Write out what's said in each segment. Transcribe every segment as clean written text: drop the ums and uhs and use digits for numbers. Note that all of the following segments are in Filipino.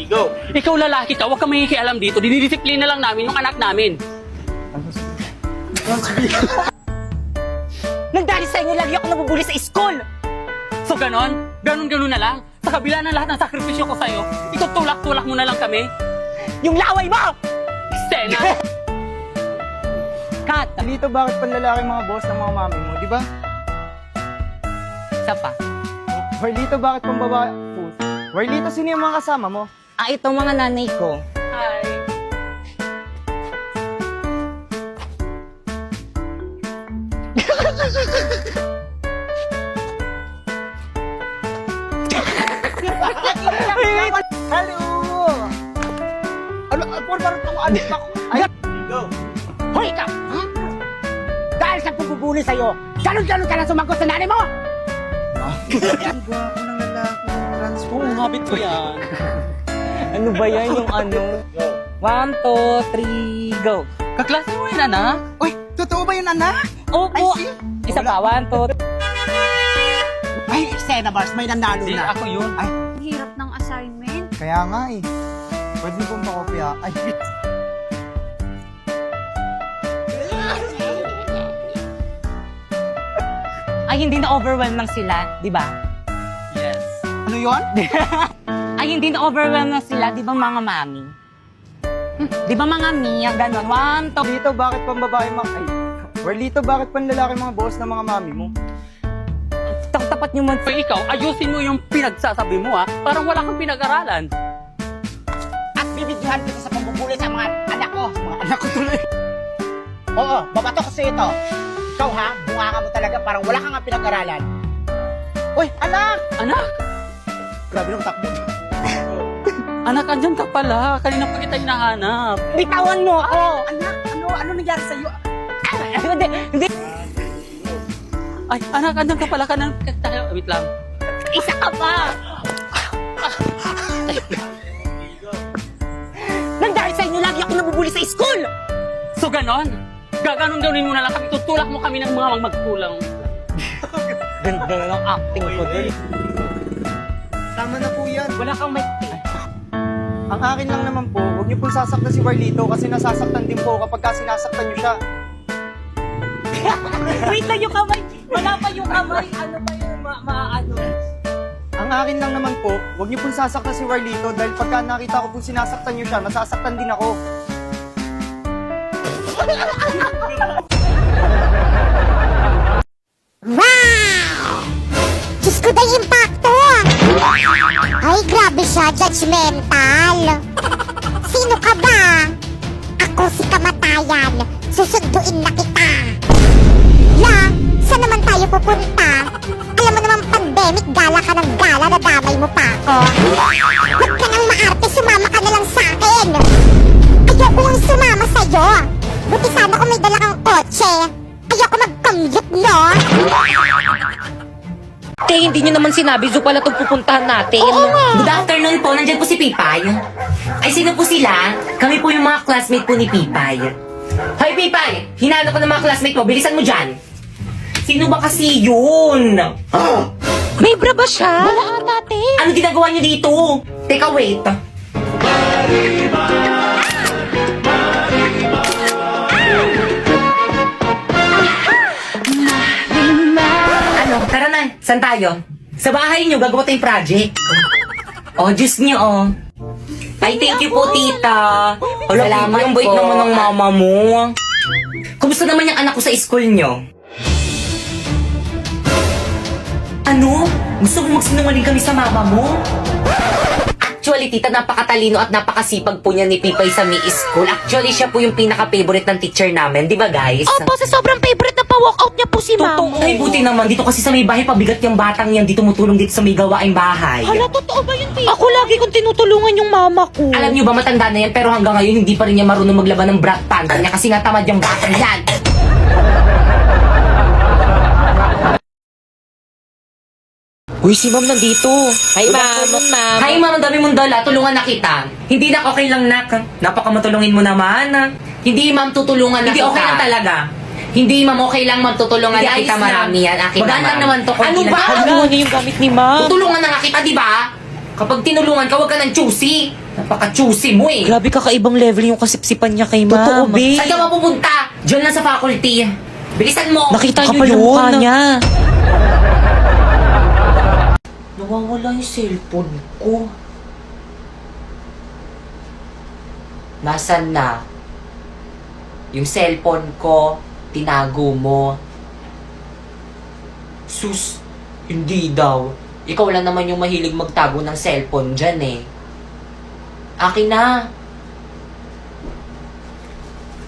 Go. Ikaw lalaki ka, huwag kang makikialam dito. Dinidisiplina lang namin yung anak namin. Nagdali sa inyo lagi ako nabubuli sa school. So ganon? Ganon na lang? Sa kabila ng lahat ng sakripisyo ko sa'yo, itutulak-tulak mo na lang kami? Yung laway mo! Stena! Kat! Dito, bakit panlalaki mga boss ng mga mami mo, di ba? Isa pa. Marlito, bakit pang babae? Marlito, sino yung mga kasama mo? Ah, ito mga nanay ko. Hi! Hello! Ano, parang alit ako. Ay, go! Hoy ka! Hmm? Dahil sa pagpupuli sa'yo, galon-galon ka na sumagot sa nanay mo! Gwapo ng lalaki. Transform. Oo, habit ko yan. Ano ba yan yung ano? 1, 2, 3, go! Kaklase mo yun, anak? Uy, totoo ba yun, anak? Opo! Isa pa, 1, 2, Ay, Sena Bars, may nanalo Hindi, na. ako yun. Ay, Hirap ng assignment. kaya nga eh. Pwede mo pong pakopya. Ay, Ay, hindi na-overwhelm lang sila, di ba? Yes. ano yun? Ay, hindi na-overwhelm lang sila, di ba mga mami? Di ba mga miya, ganon? 1, 2, Dito, bakit pang babae mga... Ay, Marlito, bakit pang lalaki mga boss ng mga mami mo? tapat nyo man. So ikaw, ayusin mo yung pinagsasabi mo, ha? Parang wala kang pinag-aralan. At bibidyohan kita sa pambubuli sa mga anak ko. Mga anak ko tuloy. Oo, babato ko sa'yo ito. Ikaw ha, bunga ka mo talaga, parang wala kang nga pinag-aralan. Uy, anak! Anak! Grabe ng takbo. Anak, andyan ka pala. Kanina pa kita hinahanap. Bitawan mo ako! Anak, ano nangyari sa'yo? Hindi. Ay, anak, andyan ka pala. Wait lang. Isa ka pa! Nang dahil sa inyo, lagi ako nabubuli sa school! So ganon? Gaganon-ganonin mo na lang kami. Tutulak mo kami ng mga magkulang. Ganda na ng acting ko doon. Tama na po yan. Wala kang may... Ang akin lang naman po, huwag niyo pong sasaktan si Marlito kasi nasasaktan din po kapag sinasaktan niyo siya. Wait lang yung kamay! Wala pa yung kamay! Ano ba yun? Ano? Ang akin lang naman po, huwag niyo pong sasaktan si Marlito dahil pagka nakita ko pong sinasaktan niyo siya, nasasaktan din ako. Wow! Diyos ko na impacto! Ay, grabe siya, judgmental. Sino ka ba? Ako si Kamatayan. Susunduin na kita. La, saan naman tayo pupunta? Alam mo naman pandemic, gala ka ng gala, nadamay mo pa ako. Huwag ka nang maarte, sumama ka na lang sa akin. Ayoko lang sumama sa'yo. Buti sana kung may dala kang kotse. Ayoko mag-commute, no? Te, hindi nyo naman sinabi, zo pala itong pupuntahan natin. Good afternoon po, nandyan po si Pipay. Ay, sino po sila? Kami po yung mga classmate po ni Pipay. Hoy, Pipay! Hinanap ko ng mga classmate mo, bilisan mo dyan. Sino ba kasi yun? May bra ba siya? Wala natin. Ano ginagawa niyo dito? Teka, wait. Ano, tara na. Saan tayo? Sa bahay niyo, gagawa tayong project. Oh, Diyos niyo, oh. Ay, thank you po, tita. Salamat yung bait naman ng mama mo. Kumusta naman yung anak ko sa school niyo? Ano? Gusto mo magsinungaling kami sa mama mo? Actually, tita, napakatalino at napakasipag po niya ni Pipay sa May School. Actually, siya po yung pinaka-favorite ng teacher namin. Di ba, guys? Opo, sa sobrang favorite na pa-walkout niya po si Mama. Ay, buti naman. Dito kasi sa may bahay, pabigat yung batang yan. Di tumutulong dito sa may gawaing bahay. Hala, totoo ba yun, Tita? Ako lagi kong tinutulungan yung mama ko. Alam niyo ba, matanda na yan, pero hanggang ngayon, hindi pa rin niya marunong maglaban ng brat pants niya kasi nga tamad yung batang yan. Uy, si Ma'am nandito. Hi, Ma'am. Hi, ma'am, ang dami mong dala. Tulungan na kita. Hindi na okay lang, nak. Napakamatulungin mo naman. Hindi, ma'am, tutulungan na kita. Hindi, okay lang talaga. Hindi, ma'am, okay lang, ma'am, tutulungan na kita. Marami yan. Akin Magaan lang naman to. Ano ba? Hala, Ano yung gamit ni Ma'am? tutulungan na nga kita, di ba? Kapag tinulungan ka, huwag ka ng choosy. Napaka-choosy mo eh. Grabe kakaibang level yung kasipsipan niya kay ma'am. Totoo, babe. Saan ka mapupunta? Diyan lang sa faculty. Bilisan mo. Nakita niyo Kapal yung yung mukha mukha niya. Nawawala yung cellphone ko. Nasaan na? Yung cellphone ko, tinago mo. Sus, hindi daw. Ikaw lang naman yung mahilig magtago ng cellphone dyan eh. Akin na.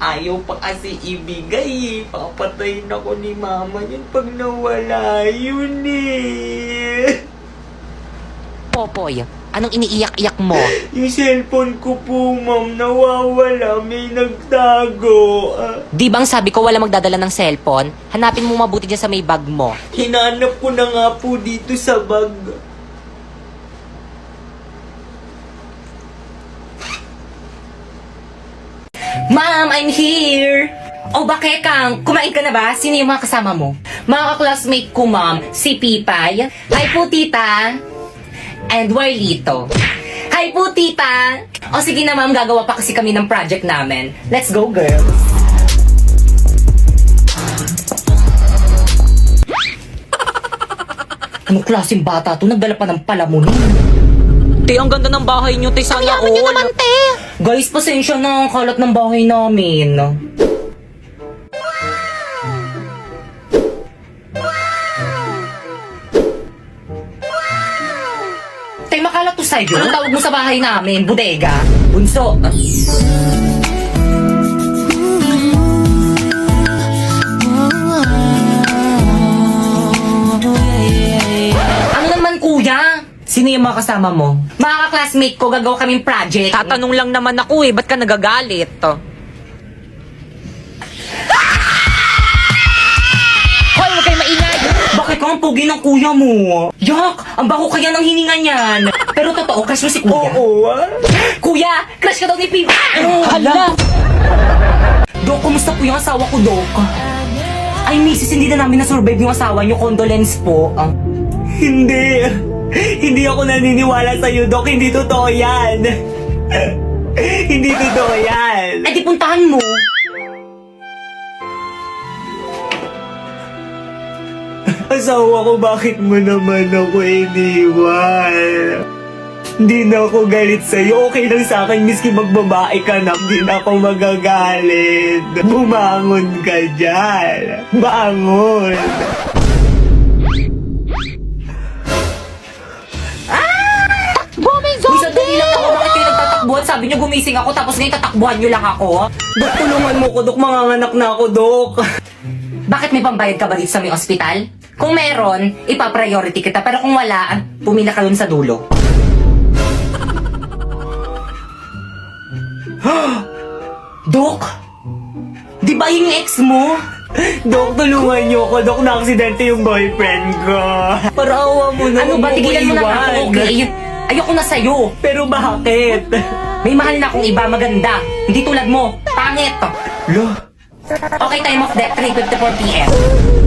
Ayaw pa kasi ibigay eh. Papatayin ako ni mama yun pag nawala yun eh. Popoy, anong iniiyak-iyak mo? Yung cellphone ko po, ma'am, nawawala. May nagtago. Di bang sabi ko wala magdadala ng cellphone? Hanapin mo mabuti dyan sa may bag mo. Hinanap ko na nga po dito sa bag. Ma'am, I'm here! Oh, bakit Kang? Kumain ka na ba? Sino yung mga kasama mo? Mga ka-classmate ko, ma'am. Si Pipay. Hi po, tita. And Warlito. Hi po, tita! O sige na, ma'am. Gagawa pa kasi kami ng project namin. Let's go, girls! Anong klaseng bata to? Nagdala pa ng palamunin. Te, ang ganda ng bahay niyo, te. Sana all. te! Guys, pasensya na ang kalat ng bahay namin. Tay, makalat to sa'yo. Anong tawag mo sa bahay namin? Bodega? Bunso? Ano naman, kuya? Sino yung mga kasama mo? Mga ka-classmate ko, gagawa kaming project. Tatanong lang naman ako eh, ba't ka nagagalit? Hoy, huwag kayo maingay! Bakit ka ang pogi ng kuya mo? Yak! Ang baho kaya ng hininga niyan. Pero totoo, crush mo si kuya? Oo. Kuya, crush ka daw ni Pipa! Hala! Dok, kumusta po yung asawa ko, Dok? Ay, misis, hindi na namin na-survive yung asawa niyo. Condolence po. Hindi. Hindi ako naniniwala sa'yo, Dok. Hindi totoo yan. Hindi totoo yan. Ay, di puntahan mo. Asawa ko, bakit mo naman ako iniwan? Hindi na ako galit sa'yo. Okay lang sa akin, miski magbabae ka na. Hindi na ako magagalit. Bumangon ka dyan. Bangon. Uy, sandali lang ako. Bakit kayo nagtatakbuhan? Sabi niyo gumising ako, tapos ngayon tatakbuhan niyo lang ako. Dok, tulungan mo ko, Dok. Manganganak na ako, Dok. Bakit may pambayad ka ba dito sa may ospital? Kung meron, ipa-priority kita. Pero kung wala, pumila ka dun sa dulo. Dok! Di ba yung ex mo? Dok, tulungan niyo ako. Dok, na-aksidente yung boyfriend ko. Parawa mo na. Ano ba? Tigilan mo na ako. Okay. Ayoko na sa'yo. Pero bakit? May mahal na akong iba maganda. Hindi tulad mo. Pangit. Okay, time of death, 3:54 p.m.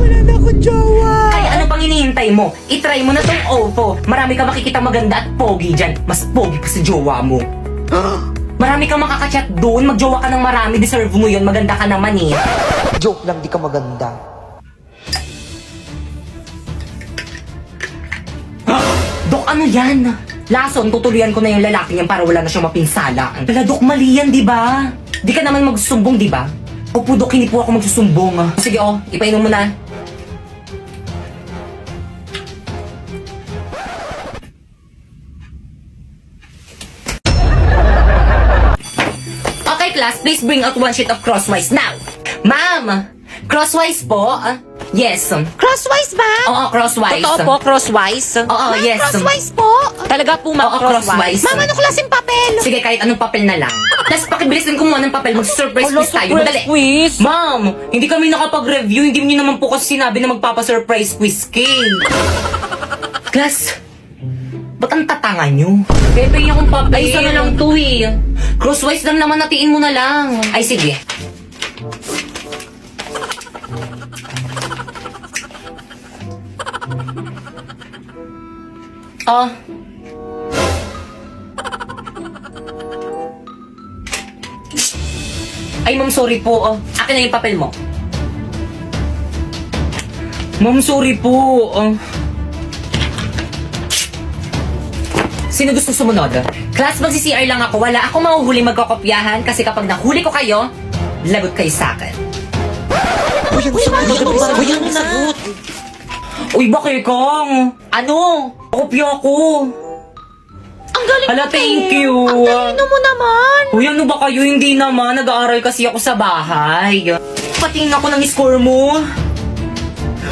Wala na akong jowa. Ay, ano pang hinihintay mo? I-try mo na tong Oppo. Marami ka makikita maganda at pogi dyan. Mas pogi pa sa jowa mo. Marami kang makakachat doon. Magjowa ka ng marami. Deserve mo yun. Maganda ka naman eh. Joke lang, di ka maganda. Dok, ano yan? Lason, tutuloyan ko na yung lalaking yan para wala na siyang mapinsala. Wala, Dok, mali yan, di ba? Di ka naman magsusumbong, di ba? Opo, Dok, hindi po ako magsusumbong. Sige, oh, ipainom mo na. Okay, class, please bring out one sheet of crosswise now. Ma'am, crosswise po? Yes. Crosswise ba? Oo, crosswise. Totoo po, crosswise? Oo, yes. Crosswise po? Talaga po, ma'am, Oo, crosswise. Ma'am, anong klaseng papel? Sige, kahit anong papel na lang. Tapos pakibilisan ko muna ng papel. Mag-surprise quiz tayo. Madali. quiz? Ma'am, hindi kami nakapag-review. Hindi niyo naman po kasi sinabi na magpapa-surprise quiz cake. Class, ba't ang tatanga niyo? Pepe niyo akong papel. Ay, isa na lang to eh. Crosswise lang naman, natiin mo na lang. Ay, sige. Oh, Ay, ma'am, sorry po. Akin na yung papel mo. Ma'am, sorry po. Sino gusto sumunod? Class, magsi-CR lang ako. Wala akong mahuhuli magkokopyahan kasi kapag nahuli ko kayo, lagot kayo sa akin. Uy, ano nagot? Uy, bakit kang? Ano? Kopya ko. Ang galing Hala, thank you. Ano mo naman? Uy, ano ba kayo? Hindi naman. Nag-aaral kasi ako sa bahay. Patingin ako ng score mo.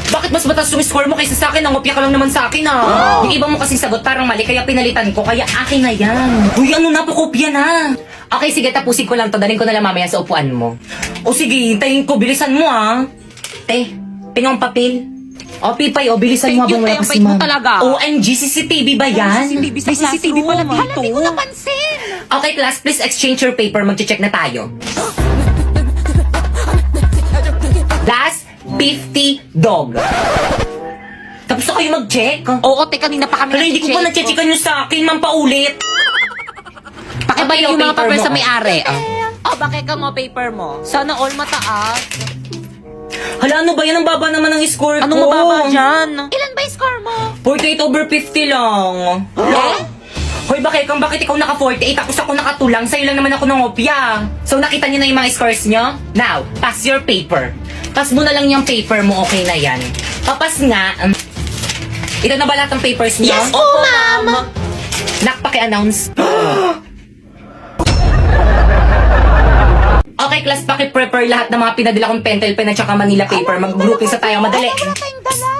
Bakit mas mataas yung score mo kaysa sa akin? Nangopya ka lang naman sa akin, ah. Yung iba mo kasing sagot parang mali, kaya pinalitan ko. Kaya akin na yan. Uy, ano na? Pakopya na. Okay, sige. Tapusin ko lang to. Dalhin ko na lang mamaya sa upuan mo. O sige, hintayin ko. Bilisan mo, ah. Te, pinong papel. O, Pipay, o, bilisan mo Thank you, habang wala te. pa Ang si bait mo ma'am. talaga. OMG, CCTV ba yan? CCTV sa CCTV pala dito. Hala, di ko napansin. Okay, class, please exchange your paper. Mag-check na tayo. Last 50 dog. Tapos na kayo mag-check? Oo, te, kanina pa kami Pero hindi ko pa na-checkan nyo sa akin, ma'am, paulit. Pakibay yung mga paper sa may-ari. Oh, bakit ka mo paper mo? Sana all mataas. Hala, ano ba yan? Ang baba naman ng score ko. Anong mababa dyan? Ilan ba yung score mo? 48 over 50 lang. Hoy, bakit ikaw naka-48 tapos ako nakatulang? Sa'yo lang naman ako ng opya. So, nakita niyo na yung mga scores niyo? Now, pass your paper. Pass mo na lang yung paper mo, okay na yan. Papas nga. Ito na ba lahat ng papers niyo? Yes po, ma'am. Nakpaki-announce. Okay, class, paki-prepare lahat ng mga pinadala kong pentel pen at saka Manila paper. Mag-grouping sa tayo, madali. Wala tayong dala.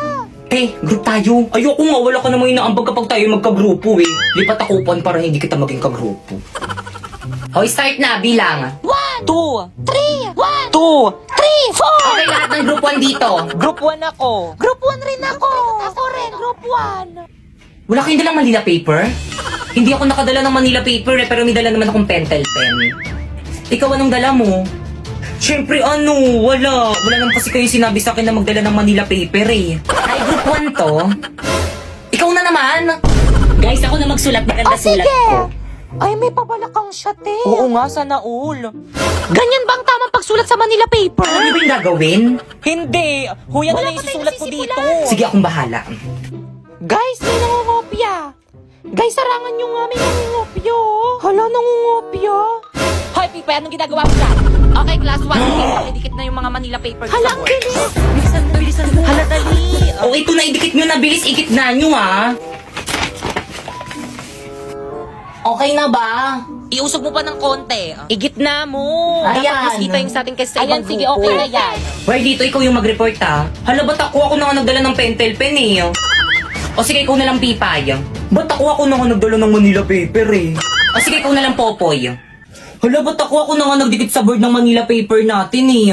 Group tayo. Ayoko nga, wala ka namang inaambag kapag tayo magka-grupo eh. Lipat ako upuan para hindi kita maging ka-grupo. Hoy, start na, bilang. 1, 2, 3, 1, 2, 3, 4. Okay, lahat ng group 1 dito. Group 1 ako. Group 1 rin ako. Ako rin, group 1. Wala kayong dalang Manila paper? Hindi ako nakadala ng Manila paper eh, pero may dala naman akong pentel pen. Ikaw, anong dala mo? Siyempre, wala. Wala naman kasi kayo sinabi sa akin na magdala ng Manila paper eh. Ay, group 1 to. Ikaw na naman. Guys, ako na magsulat. Maganda sulat ko. Ay, may pabalakang siya, te. Oo nga, sana all. Ganyan ba ang tamang pagsulat sa Manila paper? Ano ba yung gagawin? Hindi. Huya na Wala lang pa yung tayong susulat ko dito. nasisimulan. Sige, akong bahala. Guys, may nangungopya. Guys, sarangan nyo nga, may nangungopya. Hala, nangungopya. Hoy, Pipa, anong ginagawa mo dyan? Okay, class 1. Pakidikit na yung mga Manila paper. Hala, ang bilis. Bilisan. Hala, dali. O, ito na, idikit nyo na. Bilis, ikit na nyo, ha? Okay na ba? Iusog mo pa ng konti. Igitna mo. Ayan. Dapat mas kita yung sa atin kasi sa Ayan, ibang sige, grupo. okay na yan. Well, dito ikaw yung mag-report, ha? Hala, ba't ako na nga nagdala ng pentel pen, eh? O sige, ikaw na lang, Pipay. Ba't ako na nga nagdala ng Manila paper, eh? O sige, ikaw na lang, Popoy. Hala, ba't ako na nga nagdikit sa board ng Manila paper natin, eh?